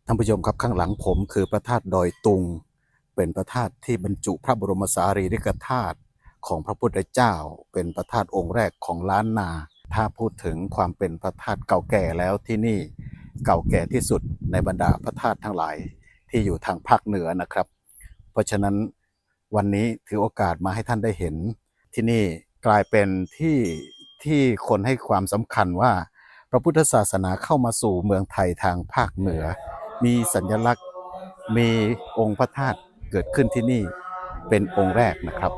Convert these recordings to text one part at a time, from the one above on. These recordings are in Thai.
ท่านผู้ชมครับข้างหลังผมคือพระธาตุดอยตุงเป็นพระธาตุที่บรรจุพระบรมสารีริกธาตุของพระพุทธเจ้าเป็นพระธาตุองค์แรกของล้านนาถ้าพูดถึงความเป็นพระธาตุเก่าแก่แล้วที่นี่เก่าแก่ที่สุดในบรรดาพระธาตุทั้งหลายที่อยู่ทางภาคเหนือนะครับเพราะฉะนั้นวันนี้ถือโอกาสมาให้ท่านได้เห็นที่นี่กลายเป็นที่คนให้ความสำคัญว่าพระพุทธศาสนาเข้ามาสู่เมืองไทยทางภาคเหนือมีสัญลักษณ์มีองค์พระธาตุเกิดขึ้นที่นี่เป็นองค์แรกนะครับ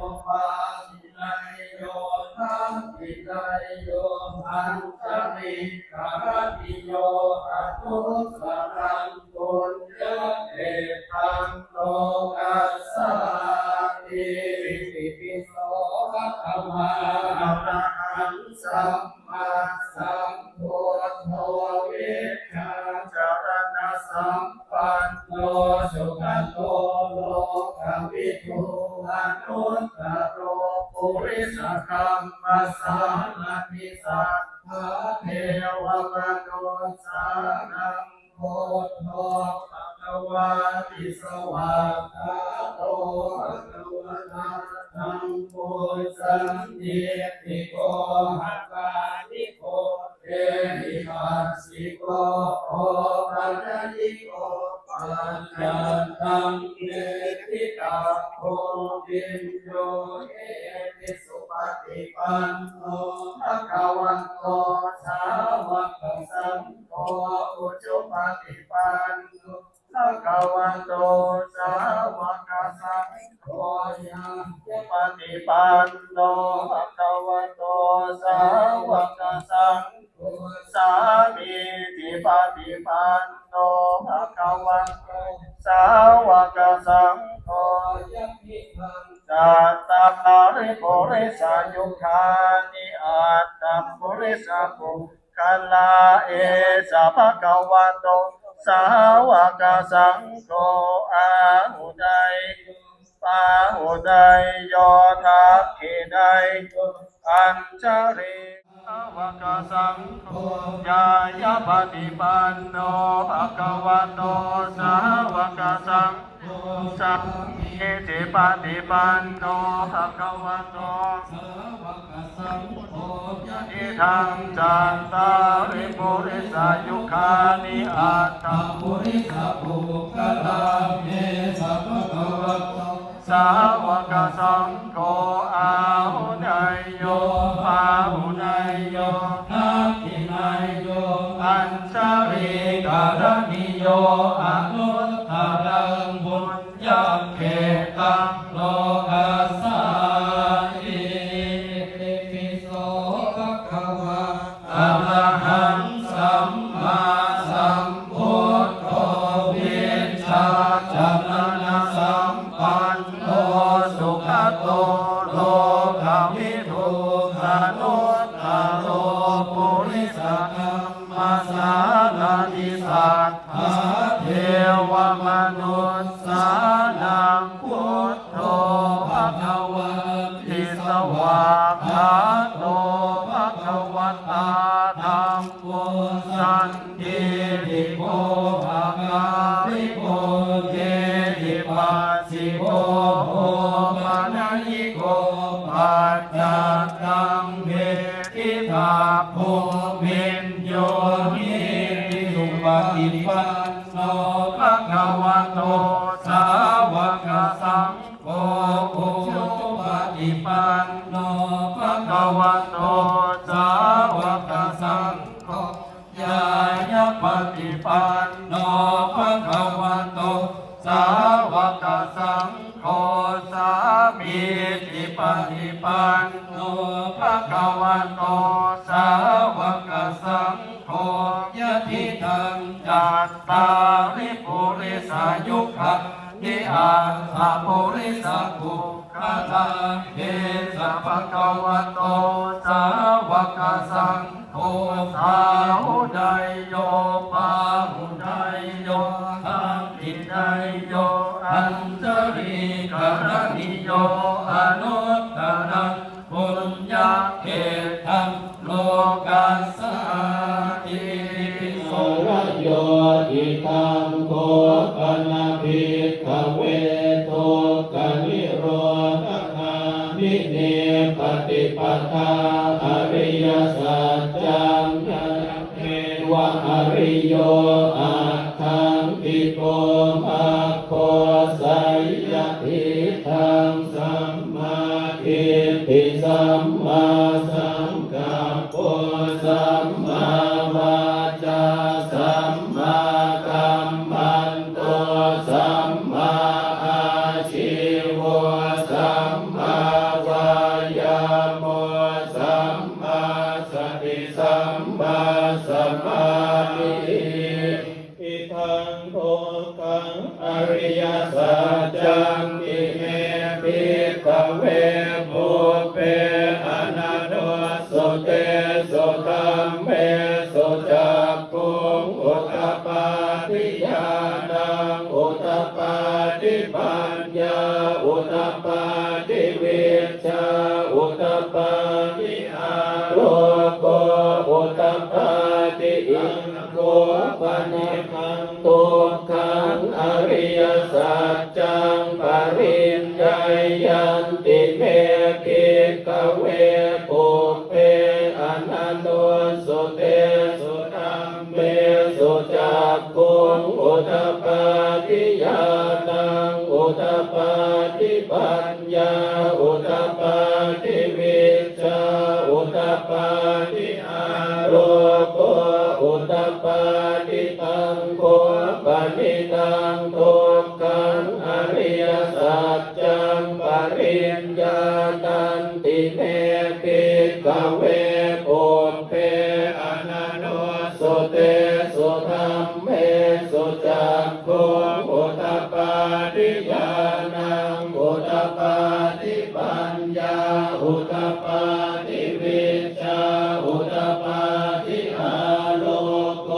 สัมมาสัมพุทโธวิชาจารณะสัมปันโนสุขโตโลกวิทูอนุตตโรปุริสคัมมัสสานัพพิสัทธาเทวมนุสสานังพุทโธภควาติสวากขาโตภควตาธัมโมสันติติโกภควานิโกเตหิปัสสิโกโอปัญญิโกปัญญาตังเกติตาโควินโยเอติสุปฏิปันโนภควโตสาวกสังโฆอุจุปฏิปันโนภควโตสาวกสังโฆยะปฏิปันโนภควโตสาวกสังโฆสามีจิปฏิปันโนภควโตสาวกสังโฆยะภิทังจัตตาริปุริสายุคานิอัตตปุริสาภุคัลลาเอสะภควโตสาวกสังโฆอาหุไดปาหุไดโยทักขิไดอัญชริสาวกสังโฆญาญาปฏิปันโนภควโตสาวกสังโฆสัมมิจิปฏิปันโนภควโตสาวกสังโฆยะทิทังจัตตาริปุริสายุคานิอัตตปุริสปุคลาเมสัพพะวะโตสาวกสังโฆอาหุไนโยปาหุไนโยทักขิไนโยอัญชริการณิโยอนุตตรังบุญญาเขตังโลกัสสาอิติปิโสภควะอะระหังสัมมาสัมพุทโธวิชชาจารณะสัมปันโนสุขโตโลกวิทูอนุตตโรปุริสคัมมัสสานัติสัทธาเทวมนุสสานังพุทโธภควติสวากขาโตภควตาธัมโมสันติติโกภควาริโกเยหิปัสสิโกโอปัญญิโกปัจจตังเวทิตาโพมินโยนิสุปฏิปันโนภควโตสาวกสังโฆอุจุปฏิปันโนภควโตสาวกสังโฆญาญาปฏิปันโนภควโตสาวกสังโฆสามีจิปฏิปันโนภควโตสาวกสังโฆยะทิทังจัตตาริปุริสายุคานิอัตถปุริสปุคลาเอสะภควโตสาวกสังโฆสาหุไดโยปาหุไดโยทักขิไดโยอัญชริการณิโยอนุตตรังบุญญาเขตังโลกัสสาอิติปิโส โยติตังโก ปนาภิกขเวทุกขนิโรธคามิเนปฏิปทาอริยสัจจังยันเทวะอริโยอาคังกิโกภะโคสัยยติทังสัมมาทิฏฐิสัมมาสังกัปปะสัมมาวาจาสัมมากัมมันโตสัมมาอาชีวะสัมมาวายามะสัมมาสติสัมมาสมาธิอิทังโทกังอริยสัจจังอิเมภิกขเวภูเปอนันโตสุเตสุธัมเมสุจักขุงอุตตปาทิญาณังอุตตปาทิปัญญาอุตตปาทิวิชชาอุตตปาทิอาโลโกอุตตปาทิอิงโกปนิคังทุกขังอริยสัจจังปริญญายันติเมภิกขเวภูเปอนันโตสุเตสุธัมเมสุจักขุงอุตตปาทิญาณังอุตตปาทิปัญญาอุตตปาทิวิชชาอุตตปาทิอาโลโกอุตตปาทิตังโคปนิตังทุกขังอริยสัจจังปริญญาตันติเมภิกขเวภูเปอนันโตสุเตสุธัมเมสุจักขุงอุตตปาทิญาณังอุตตปาทิปัญญาอุตตปาทิวิชชาอุตตปาทิอาโลโก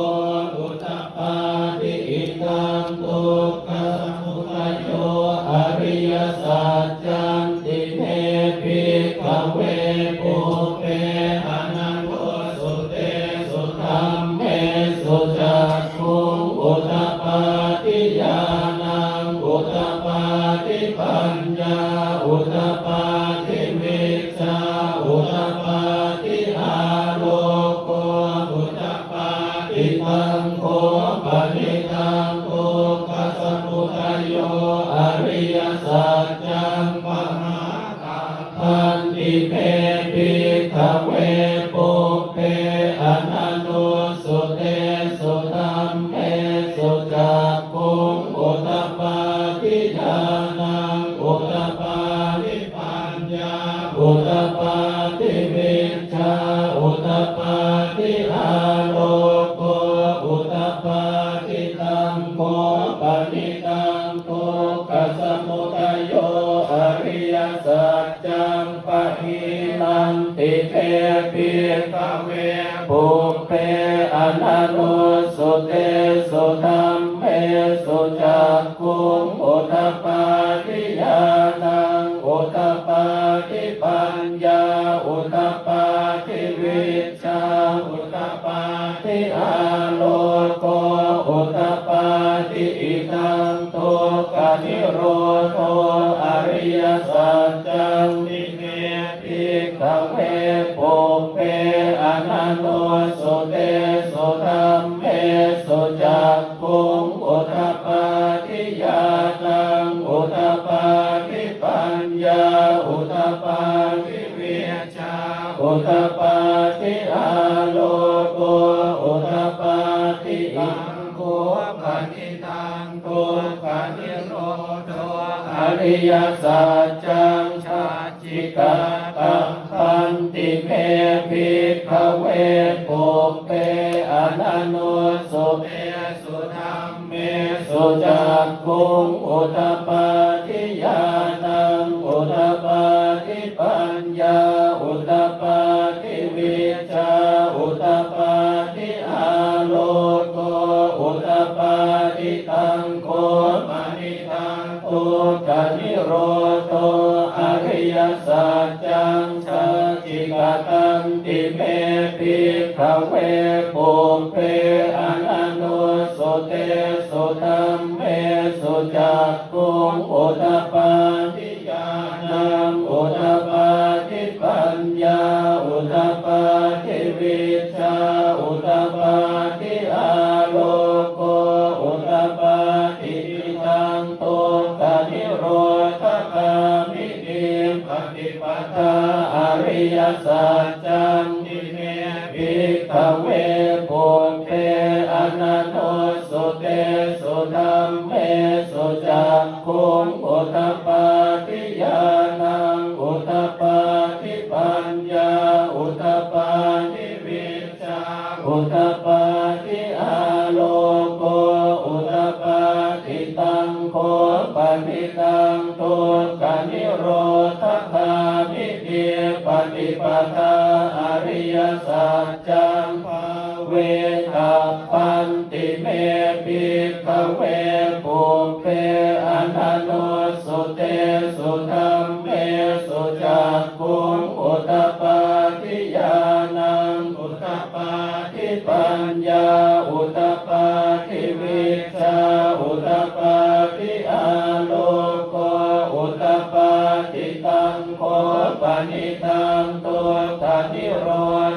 อุตตปาทิอิทังทุกขสมุทัยโยอริยสัจจังติเมภิกขเวภูเปอนันโตสุเตสุธัมเมสุจักขุงอุตตปาทิญาณังอุตตปาทิปัญญาอุตตปาทิวิชชาอุตตปาทิอาโลโกอุตตปาทิตังโคปนิตังทุกขสมุทัยโยอริยสัจจังปหาคันติเมภิกขเวภูเปอนันโตสุเตสุธัมเมสุจักขุงอุตตปาทิญาณังอุตตปาทิปัญญาอุตตปาทิวิชชาอุตตปาทิอาโลโกอุตตปาทิตังโคปนิตังทุกขสมุทัยโยอริยสัจจังปะหินันติเตภิกขเวภูเปอนันโตสุเตสุธัมเมสุจักขุงอุตตปาทิญาณังอุตตปาทิปัญญาอุตตปาทิวิชชาอุตตปาทิอาโลโกอุตตปาทิอิทังทุกขนิโรโธอริยสัจจังนิเมภิกขเวภูเปอนันโตสุเตสุธัมเมสุจักขุงอุตตปาทิญาณังอุตตปาทิปัญญาอุตตปาทิวิชชาอุตตปาทิอาโลโกอุตตปาทิตังโคปนิตังทุกขนิโรโธอริยสัจจังชาจิกาตังคันติเมภิกขเวภูเปอนันโตสุเตสุธัมเมสุจักขุงอุตตปาทิญาณังอุตตปาทิปัญญาอุตตปาทิวิชชาอุตตปาทิอาโลโกอุตตปาทิตังโคปนิตังทุกขนิโรโธอริยสัจจังชาจิกตังติเมภิกขเวภูเปอนันโตสุเตสุธัม เมสุจักขุงอุทปปาทิญาณังอุทปปาทิปัญญาอุทปปาทิวิชชาอุทปปาทิอาโลโกอุทปปาทิตังตุกะนิโรธคามินิปฏิปทาอริยสัจจังนิเมภิกขเวปุพเพอนันโทสุเตสุธัมเมสุจักขุงอุทปปาทิญาณังอุทปปาทิปัญญาอุทปปาทิวิชชาอุทปปาทิอาโลโกอุทปปาทิตังโคปนิตังตุกะนิโรธคามินิปฏิปทาอริยสัจจังภาเวทัพพันติเมภิกขเวปุพเพอนันโนสุเตสุธัมเมสุจักขุงอุทปปาทิญาณังอุทปปาทิปัญญาอุทปปาทิวิชชาอุทปปาทิอาโลโกอุทปปาทิตังโคปนิตังตุกะนิโร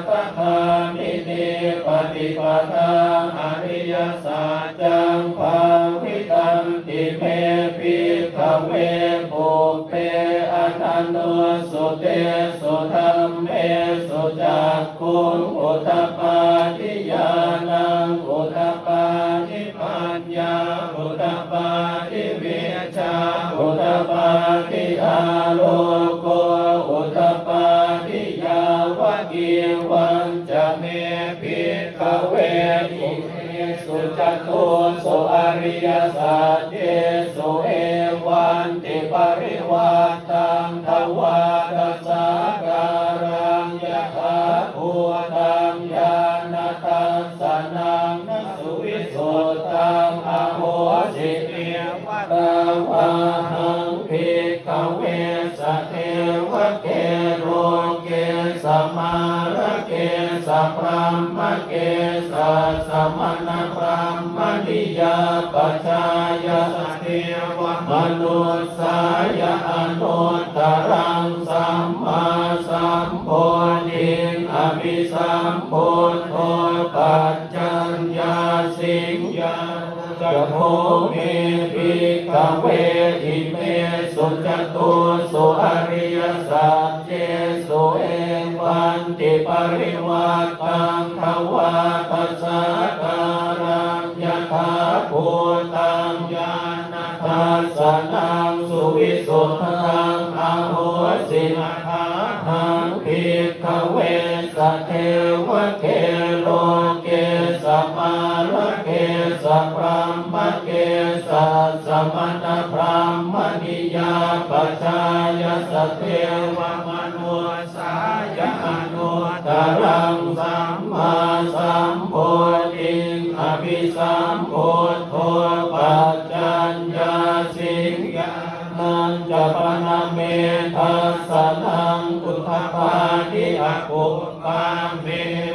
ธคามินิปฏิปทาอริยสัจจังภาวิตันติเมภิกขเวปุพเพอนันโนสุเตสุธัมเมสุจักขุงอุทปปาทิญาณังอุทปปาทิปัญญาอุทปปาทิวิชชาอุทปปาทิอาโลโกอุทปปาทิยาวะกีวันจะเมภิกขเวอิเมสุจตุสุอริยสัจเจสุเอวันติปริวัตังทวาทัสสะการังยะถาภูตังญาณทัสสะนังนสุวิสุตตังอโหสิเนวะตาวาหังภิกขเวสะเทวะเกโรเกสมาระเกสะพรหมเกสะสมณพรหมนิยาปัจจายสเทวะมนุสสายอนุตตรังสัมมาสัมโพธิอภิสัมโพธปัจจัญญาสิงยาจะโพเมภิกขเวอิเมสุจตุสุอริยสัจเจสุเอวันติปริวัตังทวาทัสสะการังยะถาภูตังญาณทัสสะนังสุวิสุทธังอโหสินะหังภิกขเวสะเทวะเกโลเกสมาระเกสะพรหมเกสะสมณพราหมณิยาปัจจายสเทวมนุสายอนุตตรังสัมมาสัมโพธิอภิสัมโพธปัจจัญญาสิงยานันจะปนะเมทัสสะนังอุทปปาทิอปุปปาเม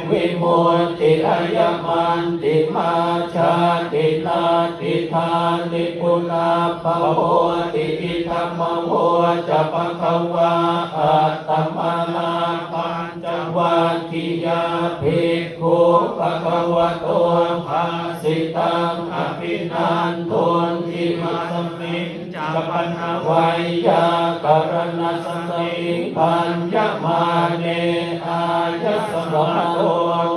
วิมุตติอายมันติมาชาตินาติธานิปุณาภโวติอิธัมมโวจะปะคะวาอัตตมานาปัญจวัคคียาภิกขุปะคะวะโตภาสิตังอภินันทุนทิมัสมิงจะปัญหาวัยยากรณสติปัญญมาเนอายัสสะโต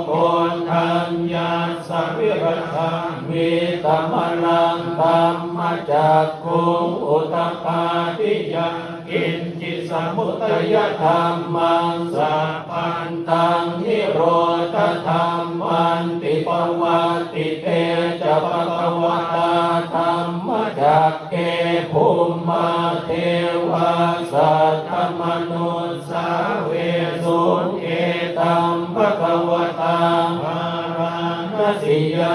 โกนทัญญาสวิรชังวิตมนังธัมมจักขุงอุตตปาทิยังกินจิสมุตยธรรมังสัพพันตังนิโรธธรรมันติปวัตติเตจะปะคะวะตาธรรมจักเกภูมิมาเทวาสัทธมนุสาเวสุเอตัมภะคะวะตาภาราณสียา